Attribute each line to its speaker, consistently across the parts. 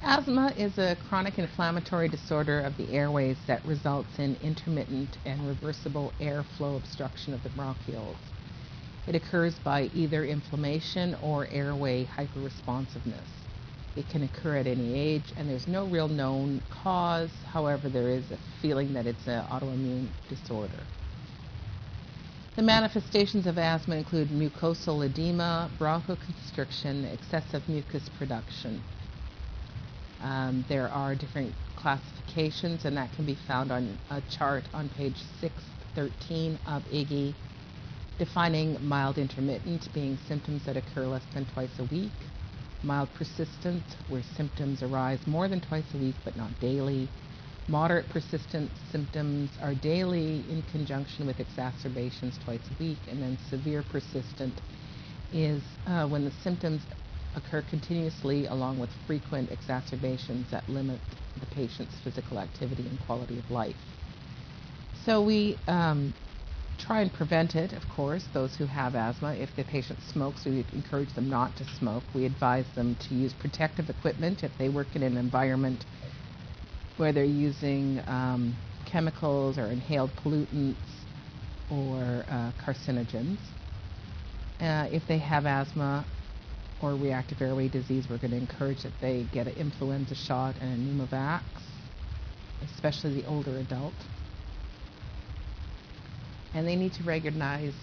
Speaker 1: Asthma is a chronic inflammatory disorder of the airways that results in intermittent and reversible airflow obstruction of the bronchioles. It occurs by either inflammation or airway hyperresponsiveness. It can occur at any age, and there's no real known cause. However, there is a feeling that it's an autoimmune disorder. The manifestations of asthma include mucosal edema, bronchoconstriction, excessive mucus production. There are different classifications, and that can be found on a chart on page 613 of IGI, defining mild intermittent being symptoms that occur less than twice a week, mild persistent, where symptoms arise more than twice a week but not daily, moderate persistent symptoms are daily in conjunction with exacerbations twice a week, and then severe persistent is when the symptoms occur continuously along with frequent exacerbations that limit the patient's physical activity and quality of life. So we try and prevent it, of course, those who have asthma. If the patient smokes, we encourage them not to smoke. We advise them to use protective equipment if they work in an environment where they're using chemicals or inhaled pollutants or carcinogens. If they have asthma or reactive airway disease, we're going to encourage that they get an influenza shot and a pneumovax, especially the older adult. And they need to recognize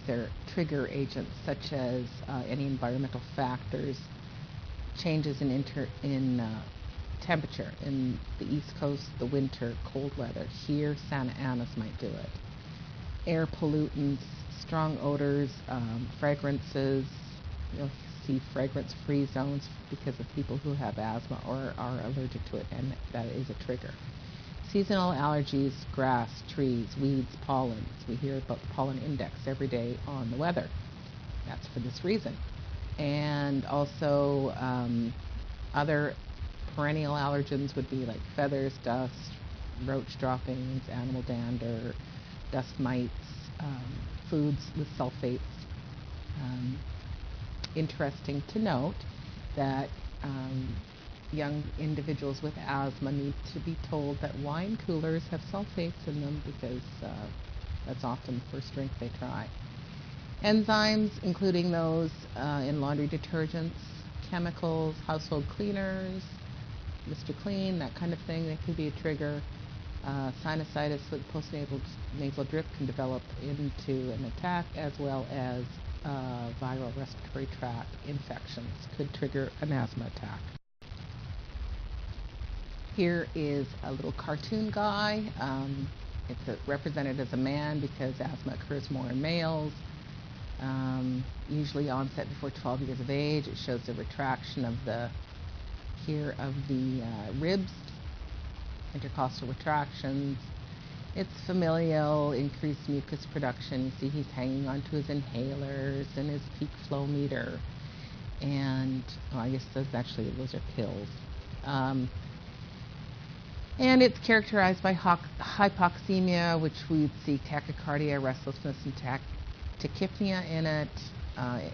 Speaker 1: their trigger agents, such as any environmental factors, changes in temperature. In the East Coast, the winter, cold weather. Here, Santa Ana's might do it. Air pollutants, strong odors, fragrances. You'll see fragrance-free zones because of people who have asthma or are allergic to it, and that is a trigger. Seasonal allergies, grass, trees, weeds, pollens. We hear about the pollen index every day on the weather. That's for this reason. And also other perennial allergens would be like feathers, dust, roach droppings, animal dander, dust mites, foods with sulfates. Interesting to note that young individuals with asthma need to be told that wine coolers have sulfates in them because that's often the first drink they try. Enzymes, including those in laundry detergents, chemicals, household cleaners, Mr. Clean, that kind of thing, that could be a trigger. Sinusitis with postnasal drip can develop into an attack, as well as viral respiratory tract infections could trigger an asthma attack. Here is a little cartoon guy. It's represented as a man because asthma occurs more in males. Usually onset before 12 years of age. It shows the retraction of the ribs, intercostal retractions. It's familial, increased mucus production. You see he's hanging onto his inhalers and his peak flow meter. And I guess those are pills. And it's characterized by hypoxemia, which we'd see tachycardia, restlessness, and tachypnea in it.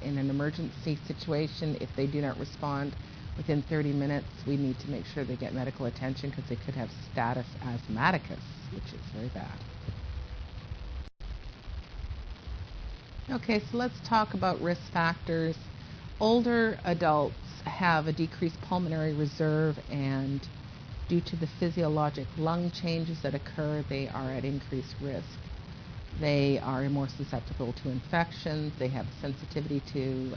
Speaker 1: In an emergency situation, if they do not respond within 30 minutes, we need to make sure they get medical attention because they could have status asthmaticus, which is very bad. Okay, so let's talk about risk factors. Older adults have a decreased pulmonary reserve, and due to the physiologic lung changes that occur, they are at increased risk. They are more susceptible to infections. They have sensitivity to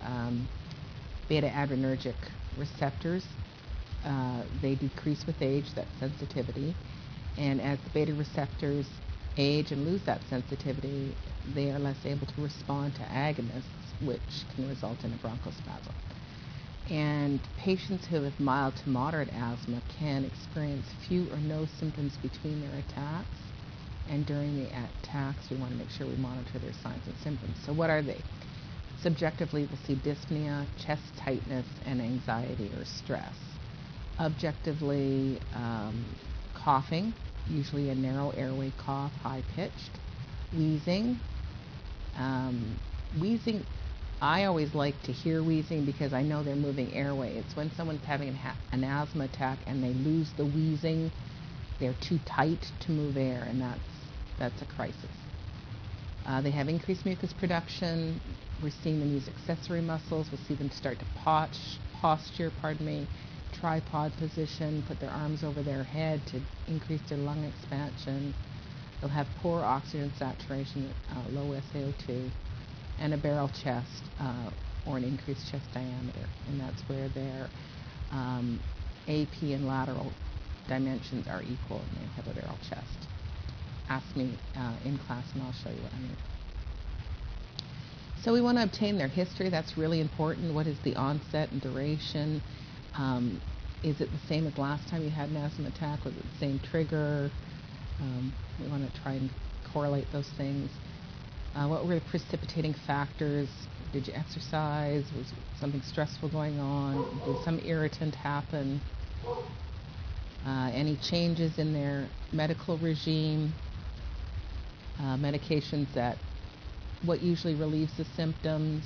Speaker 1: beta-adrenergic receptors. They decrease with age, that sensitivity. And as the beta receptors age and lose that sensitivity, they are less able to respond to agonists, which can result in a bronchospasm. And patients who have mild to moderate asthma can experience few or no symptoms between their attacks. And during the attacks, we want to make sure we monitor their signs and symptoms. So what are they? Subjectively, we'll see dyspnea, chest tightness, and anxiety or stress. Objectively, coughing, usually a narrow airway cough, high-pitched. Wheezing. Wheezing I always like to hear wheezing because I know they're moving airway. It's when someone's having an asthma attack and they lose the wheezing, they're too tight to move air, and that's a crisis. They have increased mucus production. We're seeing them use accessory muscles. We'll see them start to posture, tripod position, put their arms over their head to increase their lung expansion. They'll have poor oxygen saturation, low SaO2, and a barrel chest or an increased chest diameter. And that's where their AP and lateral dimensions are equal, and they have a barrel chest. Ask me in class and I'll show you what I mean. So we want to obtain their history. That's really important. What is the onset and duration? Is it the same as last time you had an asthma attack? Was it the same trigger? We want to try and correlate those things. What were the precipitating factors? Did you exercise? Was something stressful going on? Did some irritant happen? Any changes in their medical regime? Medications what usually relieves the symptoms,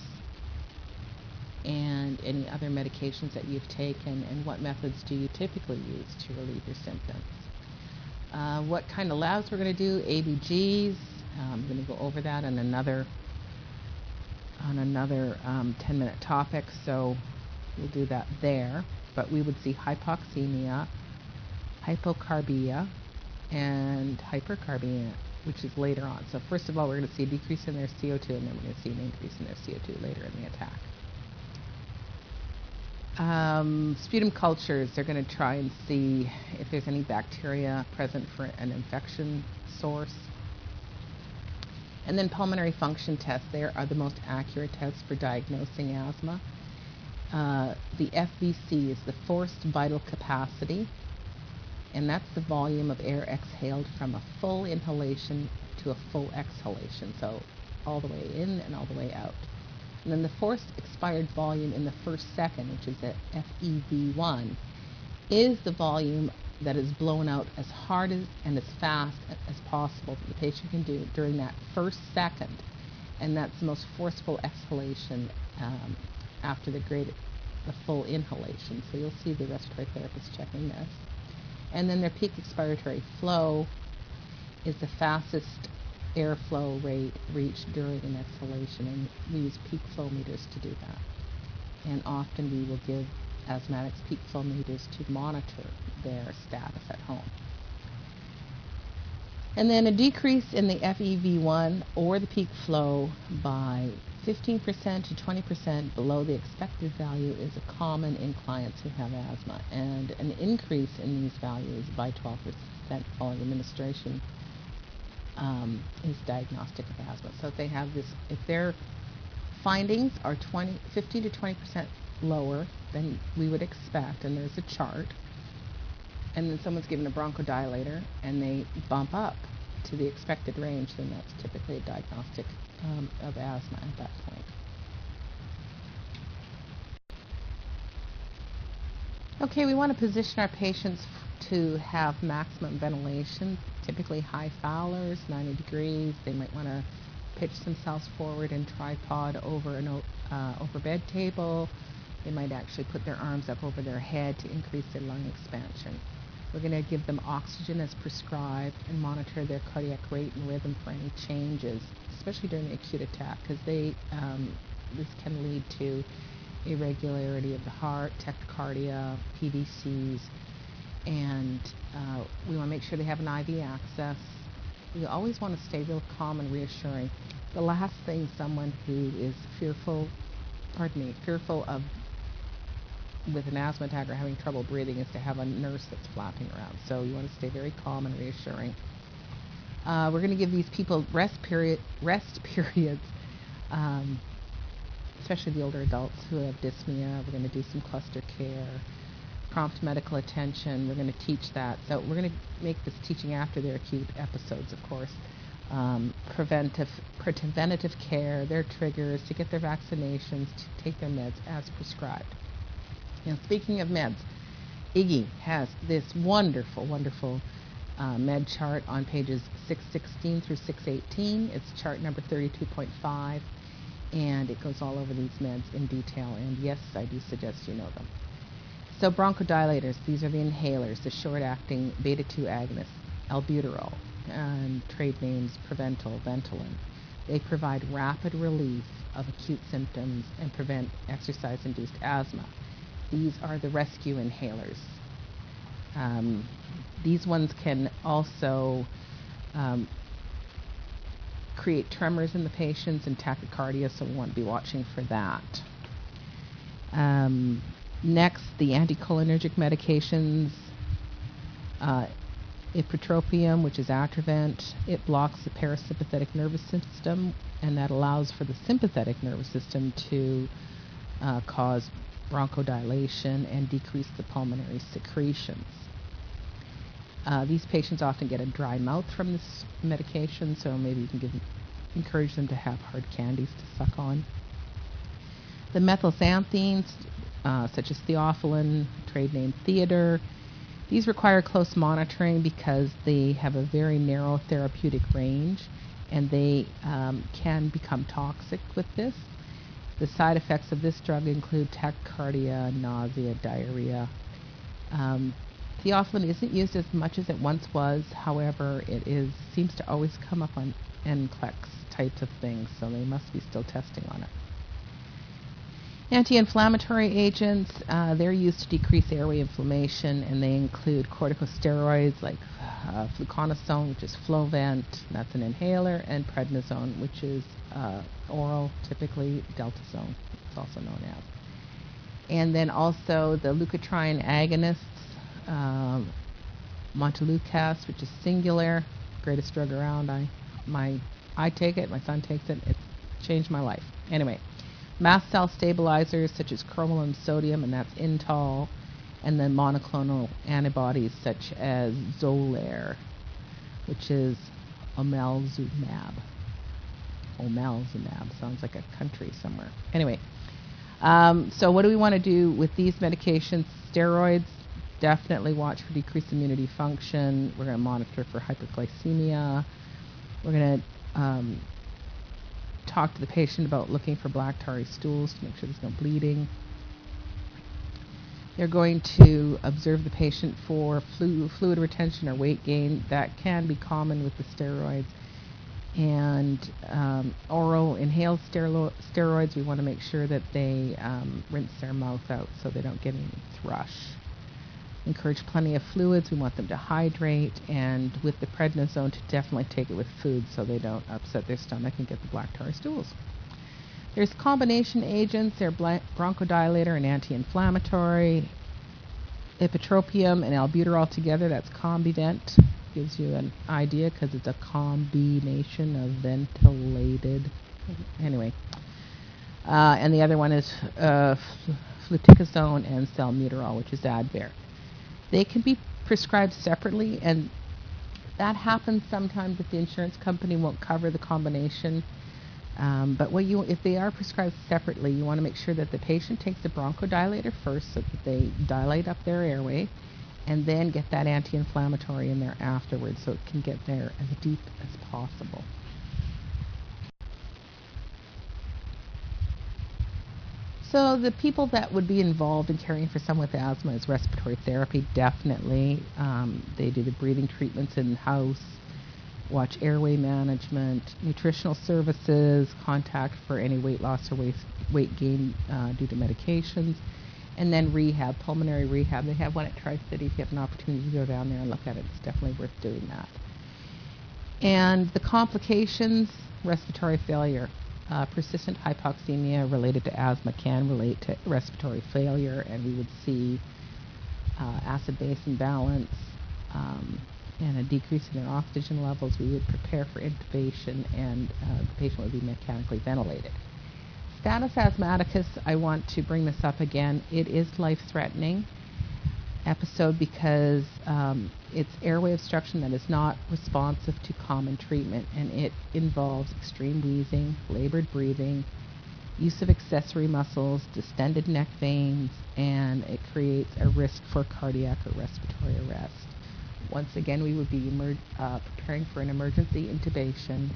Speaker 1: and any other medications that you've taken, and what methods do you typically use to relieve your symptoms. What kind of labs we're going to do, ABGs. I'm going to go over that on another 10-minute topic, so we'll do that there. But we would see hypoxemia, hypocarbia, and hypercarbia, which is later on. So first of all, we're going to see a decrease in their CO2, and then we're going to see an increase in their CO2 later in the attack. Sputum cultures, they're going to try and see if there's any bacteria present for an infection source. And then pulmonary function tests, they are the most accurate tests for diagnosing asthma. The FVC is the forced vital capacity, and that's the volume of air exhaled from a full inhalation to a full exhalation, so all the way in and all the way out. And then the forced expired volume in the first second, which is at FEV1, is the volume that is blown out as hard and as fast as possible that the patient can do during that first second. And that's the most forceful exhalation after the full inhalation. So you'll see the respiratory therapist checking this. And then their peak expiratory flow is the fastest airflow rate reached during an exhalation, and we use peak flow meters to do that. And often we will give asthmatics peak flow meters to monitor their status at home. And then a decrease in the FEV1 or the peak flow by 15% to 20% below the expected value is common in clients who have asthma, and an increase in these values by 12% following administration is diagnostic of asthma. So if they have this, if their findings are 15 to 20% lower than we would expect, and there's a chart, and then someone's given a bronchodilator and they bump up to the expected range, then that's typically a diagnostic of asthma at that point. Okay, we want to position our patients to have maximum ventilation, typically high Fowlers, 90 degrees. They might want to pitch themselves forward and tripod over an over bed table. They might actually put their arms up over their head to increase their lung expansion. We're going to give them oxygen as prescribed and monitor their cardiac rate and rhythm for any changes, especially during the acute attack, because this can lead to irregularity of the heart, tachycardia, PVCs, and we want to make sure they have an IV access. We always want to stay real calm and reassuring. The last thing someone who is fearful of with an asthma attack or having trouble breathing is to have a nurse that's flapping around. So you want to stay very calm and reassuring. We're going to give these people rest periods, especially the older adults who have dyspnea. We're going to do some cluster care, prompt medical attention. We're going to teach that. So we're going to make this teaching after their acute episodes, of course. Preventative care, their triggers, to get their vaccinations, to take their meds as prescribed. And speaking of meds, Iggy has this wonderful med chart on pages 616 through 618. It's chart number 32.5. and it goes all over these meds in detail, and yes, I do suggest you know them. So bronchodilators, these are the inhalers, the short-acting beta-2 agonists, albuterol, and trade names Preventil, Ventolin. They provide rapid relief of acute symptoms and prevent exercise-induced asthma. These are the rescue inhalers. These ones can also create tremors in the patients and tachycardia, so we want to be watching for that. Next, the anticholinergic medications. Ipratropium, which is Atrovent, it blocks the parasympathetic nervous system, and that allows for the sympathetic nervous system to cause bronchodilation and decrease the pulmonary secretions. These patients often get a dry mouth from this medication, so maybe you can encourage them to have hard candies to suck on. The methylxanthines, such as theophylline, trade name Theodor, these require close monitoring because they have a very narrow therapeutic range, and they can become toxic with this. The side effects of this drug include tachycardia, nausea, diarrhea. Theophylline isn't used as much as it once was. However, it seems to always come up on NCLEX types of things, so they must be still testing on it. Anti-inflammatory agents, they're used to decrease airway inflammation, and they include corticosteroids like fluconazole, which is Flovent, that's an inhaler, and prednisone, which is oral, typically Deltasone, it's also known as. And then also the leukotriene agonists, Montelukast, which is singular, greatest drug around. I take it, my son takes it, it's changed my life. Anyway, mast cell stabilizers such as chromolam sodium, and that's Intol, and then monoclonal antibodies such as Xolair, which is omelzumab. Omelzumab sounds like a country somewhere. Anyway, so what do we want to do with these medications? Steroids, definitely watch for decreased immunity function. We're going to monitor for hyperglycemia. We're going to talk to the patient about looking for black tarry stools to make sure there's no bleeding. They're going to observe the patient for fluid retention or weight gain. That can be common with the steroids. And oral inhaled steroids, we want to make sure that they rinse their mouth out so they don't get any thrush. Encourage plenty of fluids. We want them to hydrate, and with the prednisone to definitely take it with food so they don't upset their stomach and get the black tar stools. There's combination agents. They're bronchodilator and anti-inflammatory. Ipratropium and albuterol together, that's Combivent. Gives you an idea because it's a combination of ventilated. Anyway. And the other one is fluticasone and salmeterol, which is Advair. They can be prescribed separately, and that happens sometimes if the insurance company won't cover the combination. But if they are prescribed separately, you want to make sure that the patient takes the bronchodilator first so that they dilate up their airway, and then get that anti-inflammatory in there afterwards so it can get there as deep as possible. So the people that would be involved in caring for someone with asthma is respiratory therapy, definitely. They do the breathing treatments in-house, watch airway management, nutritional services, contact for any weight loss or weight gain due to medications, and then rehab, pulmonary rehab. They have one at Tri-City. If you have an opportunity to go down there and look at it, it's definitely worth doing that. And the complications, respiratory failure. Persistent hypoxemia related to asthma can relate to respiratory failure, and we would see acid-base imbalance and a decrease in their oxygen levels. We would prepare for intubation, and the patient would be mechanically ventilated. Status asthmaticus, I want to bring this up again. It is life-threatening episode because it's airway obstruction that is not responsive to common treatment, and it involves extreme wheezing, labored breathing, use of accessory muscles, distended neck veins, and it creates a risk for cardiac or respiratory arrest. Once again, we would be preparing for an emergency intubation,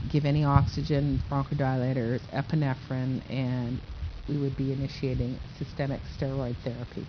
Speaker 1: give any oxygen, bronchodilators, epinephrine, and we would be initiating systemic steroid therapy.